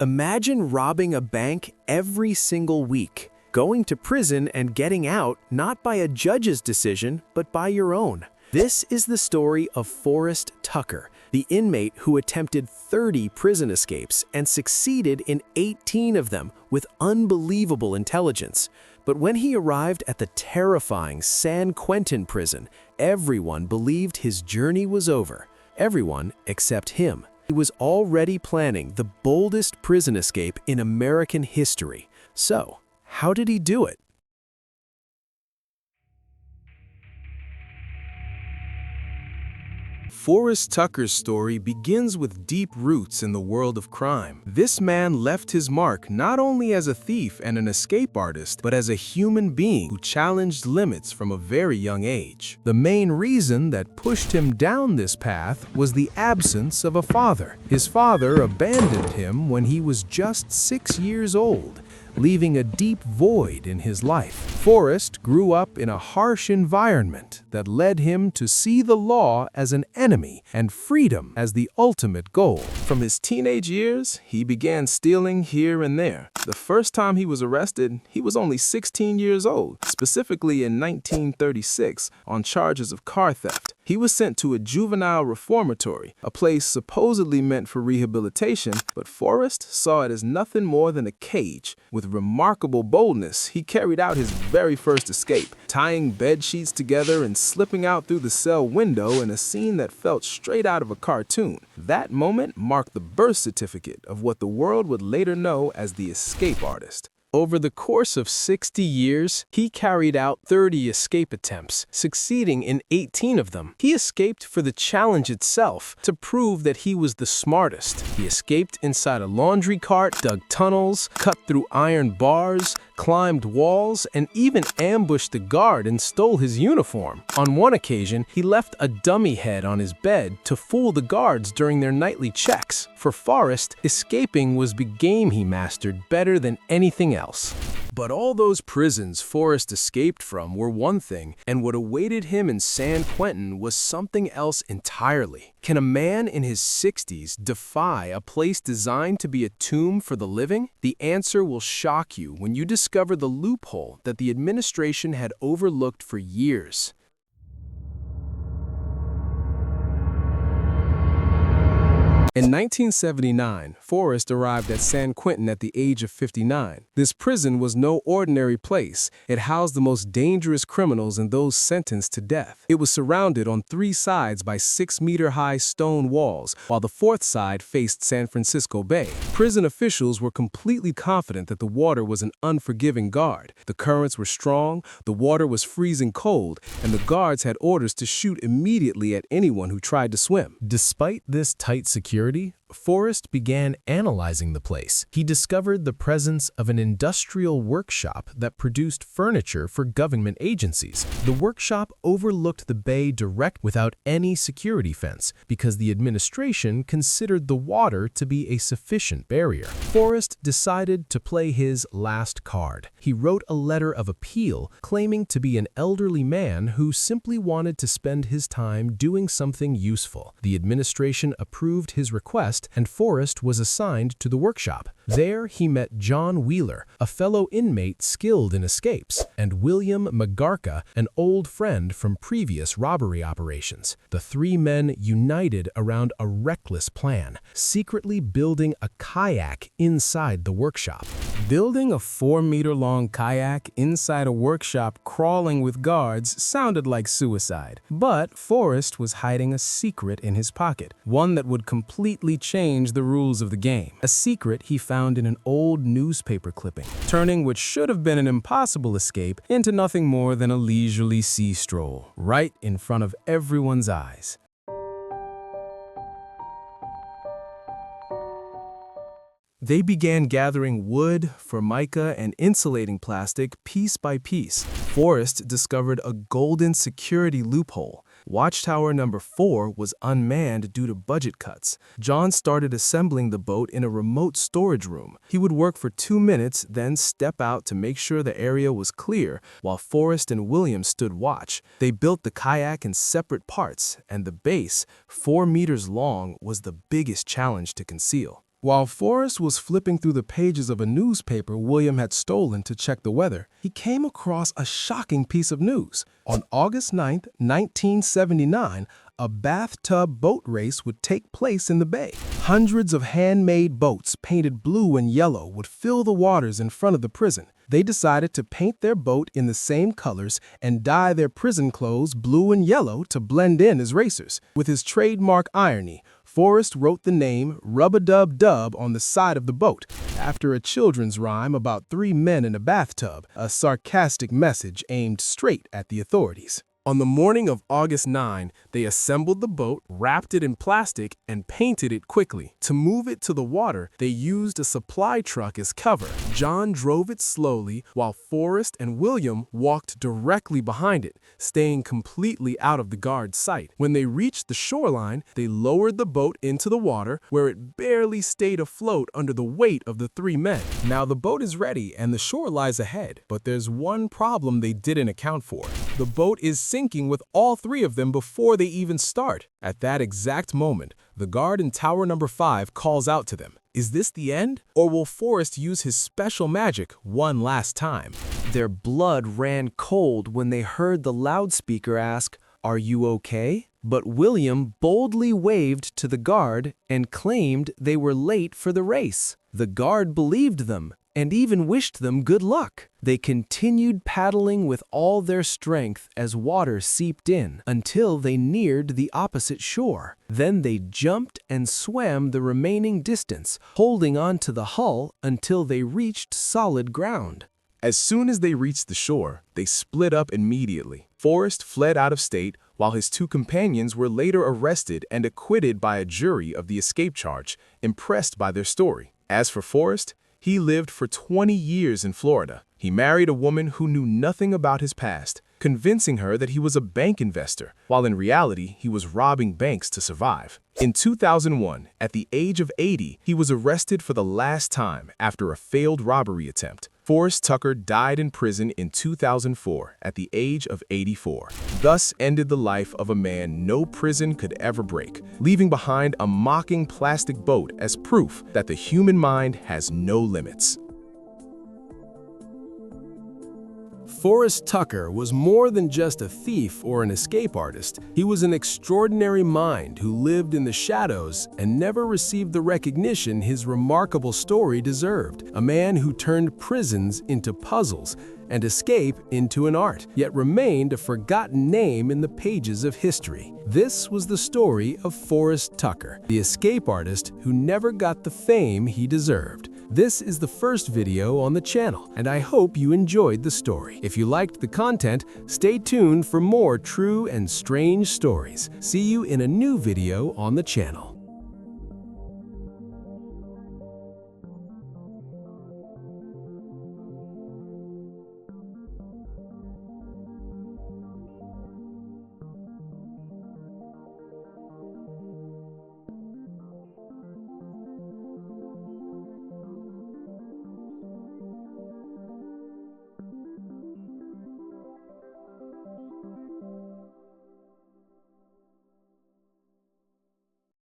Imagine robbing a bank every single week, going to prison and getting out not by a judge's decision, but by your own. This is the story of Forrest Tucker, the inmate who attempted 30 prison escapes and succeeded in 18 of them with unbelievable intelligence. But when he arrived at the terrifying San Quentin prison, everyone believed his journey was over. Everyone except him. He was already planning the boldest prison escape in American history. So, how did he do it? Forrest Tucker's story begins with deep roots in the world of crime. This man left his mark not only as a thief and an escape artist, but as a human being who challenged limits from a very young age. The main reason that pushed him down this path was the absence of a father. His father abandoned him when he was just 6 years old, leaving a deep void in his life. Forrest grew up in a harsh environment that led him to see the law as an enemy and freedom as the ultimate goal. From his teenage years, he began stealing here and there. The first time he was arrested, he was only 16 years old, specifically in 1936, on charges of car theft. He was sent to a juvenile reformatory, a place supposedly meant for rehabilitation, but Forrest saw it as nothing more than a cage. With remarkable boldness, he carried out his very first escape, tying bed sheets together and slipping out through the cell window in a scene that felt straight out of a cartoon. That moment marked the birth certificate of what the world would later know as the escape artist. Over the course of 60 years, he carried out 30 escape attempts, succeeding in 18 of them. He escaped for the challenge itself, to prove that he was the smartest. He escaped inside a laundry cart, dug tunnels, cut through iron bars, climbed walls, and even ambushed the guard and stole his uniform. On one occasion, he left a dummy head on his bed to fool the guards during their nightly checks. For Forrest, escaping was the game he mastered better than anything else. But all those prisons Forrest escaped from were one thing, and what awaited him in San Quentin was something else entirely. Can a man in his 60s defy a place designed to be a tomb for the living? The answer will shock you when you discover the loophole that the administration had overlooked for years. In 1979, Forrest arrived at San Quentin at the age of 59. This prison was no ordinary place. It housed the most dangerous criminals and those sentenced to death. It was surrounded on 3 sides by 6-meter-high stone walls, while the 4th side faced San Francisco Bay. Prison officials were completely confident that the water was an unforgiving guard. The currents were strong, the water was freezing cold, and the guards had orders to shoot immediately at anyone who tried to swim. Despite this tight security, Forrest began analyzing the place. He discovered the presence of an industrial workshop that produced furniture for government agencies. The workshop overlooked the bay direct without any security fence because the administration considered the water to be a sufficient barrier. Forrest decided to play his last card. He wrote a letter of appeal claiming to be an elderly man who simply wanted to spend his time doing something useful. The administration approved his request, and Forrest was assigned to the workshop. There he met John Wheeler, a fellow inmate skilled in escapes, and William McGarka, an old friend from previous robbery operations. The 3 men united around a reckless plan, secretly building a kayak inside the workshop. Building a 4-meter-long kayak inside a workshop crawling with guards sounded like suicide. But Forrest was hiding a secret in his pocket, one that would completely change the rules of the game. A secret he found in an old newspaper clipping, turning what should have been an impossible escape into nothing more than a leisurely sea stroll, right in front of everyone's eyes. They began gathering wood, formica, and insulating plastic piece by piece. Forrest discovered a golden security loophole. Watchtower number 4 was unmanned due to budget cuts. John started assembling the boat in a remote storage room. He would work for 2 minutes, then step out to make sure the area was clear, while Forrest and William stood watch. They built the kayak in separate parts, and the base, 4 meters long, was the biggest challenge to conceal. While Forrest was flipping through the pages of a newspaper William had stolen to check the weather, he came across a shocking piece of news. On August 9, 1979, a bathtub boat race would take place in the bay. Hundreds of handmade boats painted blue and yellow would fill the waters in front of the prison. They decided to paint their boat in the same colors and dye their prison clothes blue and yellow to blend in as racers. With his trademark irony, Forrest wrote the name Rub-a-Dub-Dub on the side of the boat, after a children's rhyme about three men in a bathtub, a sarcastic message aimed straight at the authorities. On the morning of August 9, they assembled the boat, wrapped it in plastic, and painted it quickly. To move it to the water, they used a supply truck as cover. John drove it slowly, while Forrest and William walked directly behind it, staying completely out of the guard's sight. When they reached the shoreline, they lowered the boat into the water, where it barely stayed afloat under the weight of the three men. Now the boat is ready and the shore lies ahead, but there's one problem they didn't account for. The boat is sinking with all three of them before they even start. At that exact moment, the guard in Tower Number 5 calls out to them. Is this the end? Or will Forrest use his special magic one last time? Their blood ran cold when they heard the loudspeaker ask, "Are you okay?" But William boldly waved to the guard and claimed they were late for the race. The guard believed them and even wished them good luck. They continued paddling with all their strength as water seeped in until they neared the opposite shore. Then they jumped and swam the remaining distance, holding on to the hull until they reached solid ground. As soon as they reached the shore, they split up immediately. Forrest fled out of state, while his two companions were later arrested and acquitted by a jury of the escape charge, impressed by their story. As for Forrest, he lived for 20 years in Florida. He married a woman who knew nothing about his past, convincing her that he was a bank investor, while in reality, he was robbing banks to survive. In 2001, at the age of 80, he was arrested for the last time after a failed robbery attempt. Forrest Tucker died in prison in 2004 at the age of 84. Thus ended the life of a man no prison could ever break, leaving behind a mocking plastic boat as proof that the human mind has no limits. Forrest Tucker was more than just a thief or an escape artist. He was an extraordinary mind who lived in the shadows and never received the recognition his remarkable story deserved. A man who turned prisons into puzzles and escape into an art, yet remained a forgotten name in the pages of history. This was the story of Forrest Tucker, the escape artist who never got the fame he deserved. This is the first video on the channel, and I hope you enjoyed the story. If you liked the content, stay tuned for more true and strange stories. See you in a new video on the channel.